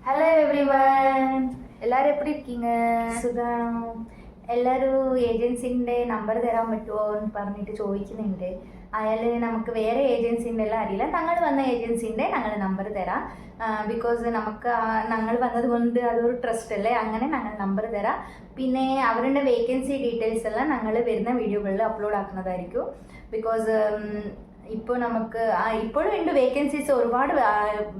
Hello everyone, എല്ലാവരും എപ്പിടി ഇരിക്കീங்க? സുഖാണോ? എല്ലാവരും ഏജൻസിൻ്റെ നമ്പർ തരാൻ പറ്റുമോ എന്ന് പറഞ്ഞിട്ട് ചോദിക്കുന്നുണ്ട്. അയാൾ നമുക്ക് വേറെ ഏജൻസിൻ്റെ എല്ലാം അറിയില്ല, ഞങ്ങൾ വന്ന ഏജൻസിൻ്റെ ഞങ്ങൾ നമ്പർ തരാം. ബിക്കോസ് നമുക്ക് ഞങ്ങൾ വന്നത് കൊണ്ട് അതൊരു ട്രസ്റ്റ് അല്ലേ, അങ്ങനെ ഞങ്ങൾ നമ്പർ തരാം. പിന്നെ അവരുടെ വേക്കൻസി ഡീറ്റെയിൽസ് എല്ലാം ഞങ്ങൾ വരുന്ന വീഡിയോകളിൽ അപ്ലോഡ് ആക്കുന്നതായിരിക്കും. ബിക്കോസ് ഇപ്പോൾ നമുക്ക് ഇപ്പോഴും ഉണ്ട് വേക്കൻസീസ് ഒരുപാട്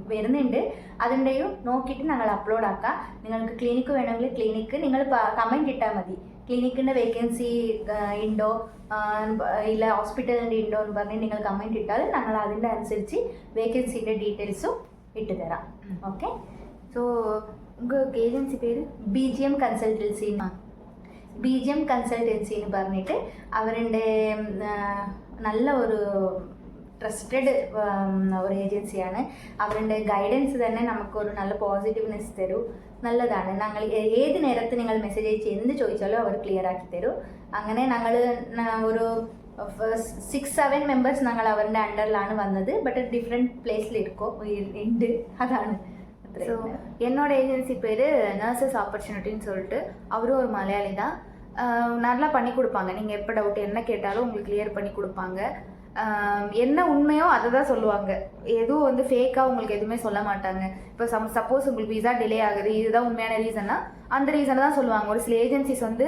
വരുന്നുണ്ട്. അതിൻ്റെയും നോക്കിയിട്ട് ഞങ്ങൾ അപ്ലോഡ് ആക്കാം. നിങ്ങൾക്ക് ക്ലിനിക്ക് വേണമെങ്കിൽ ക്ലിനിക്ക് നിങ്ങൾ കമൻറ്റ് ഇട്ടാൽ മതി. ക്ലിനിക്കിൻ്റെ വേക്കൻസി ഉണ്ടോ ഇല്ല ഹോസ്പിറ്റലിൻ്റെ ഉണ്ടോ എന്ന് പറഞ്ഞ് നിങ്ങൾ കമൻറ്റ് ഇട്ടാൽ ഞങ്ങൾ അതിൻ്റെ അനുസരിച്ച് വേക്കൻസിൻ്റെ ഡീറ്റെയിൽസും ഇട്ട് തരാം. ഓക്കെ. ஸோ உங்கள் ஏஜென்சி பேர்? BGM consultancy. BGM കൺസൾട്ടൻസി എന്ന് പറഞ്ഞിട്ട് അവരുടെ നല്ല ഒരു ട്രസ്റ്റഡ് ഒരു ഏജൻസിയാണ്. അവരുടെ ഗൈഡൻസ് തന്നെ നമുക്കൊരു നല്ല പോസിറ്റീവ്നെസ് തരും. നല്ലതാണ്. ഞങ്ങൾ ഏത് നേരത്ത് നിങ്ങൾ മെസ്സേജ് അയച്ച് എന്ത് ചോദിച്ചാലും അവർ ക്ലിയർ ആക്കി തരും. അങ്ങനെ ഞങ്ങൾ ഒരു 6-7 മെമ്പേഴ്സ് ഞങ്ങൾ അവരുടെ അണ്ടറിലാണ് വന്നത്. ബട്ട് ഡിഫറെൻറ്റ് പ്ലേസിലിരിക്കും ഉണ്ട്. അതാണ്. ஸோ என்னோட ஏஜென்சி பேர் நர்சஸ் ஆப்பர்ச்சுனிட்டின்னு சொல்லிட்டு, அவரும் ஒரு மலையாளி தான். நல்லா பண்ணி கொடுப்பாங்க. நீங்கள் எப்போ டவுட் என்ன கேட்டாலும் உங்களுக்கு கிளியர் பண்ணி கொடுப்பாங்க. என்ன உண்மையோ அதை தான் சொல்லுவாங்க. எதுவும் வந்து ஃபேக்காக உங்களுக்கு எதுவுமே சொல்ல மாட்டாங்க. இப்போ சப்போஸ் உங்களுக்கு விசா டிலே ஆகுது, இதுதான் உண்மையான ரீசன்னா அந்த ரீசனை தான் சொல்லுவாங்க. ஒரு சில ஏஜென்சிஸ் வந்து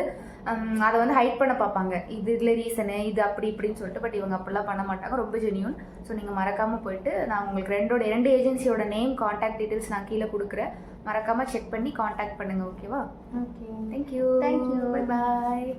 அதை வந்து ஹைட் பண்ண பார்ப்பாங்க, இதில் ரீசனு இது அப்படி இப்படின்னு சொல்லிட்டு. பட் இவங்க அப்படிலாம் பண்ண மாட்டாங்க, ரொம்ப ஜெனியூன். ஸோ நீங்கள் மறக்காமல் போயிட்டு, நான் உங்களுக்கு ரெண்டு ஏஜென்சியோட நேம் காண்டாக்ட் டீட்டெயில்ஸ் நான் கீழே கொடுக்குறேன். மறக்காமல் செக் பண்ணி காண்டாக்ட் பண்ணுங்கள். ஓகேவா? Okay. Thank you. Thank you. Bye bye.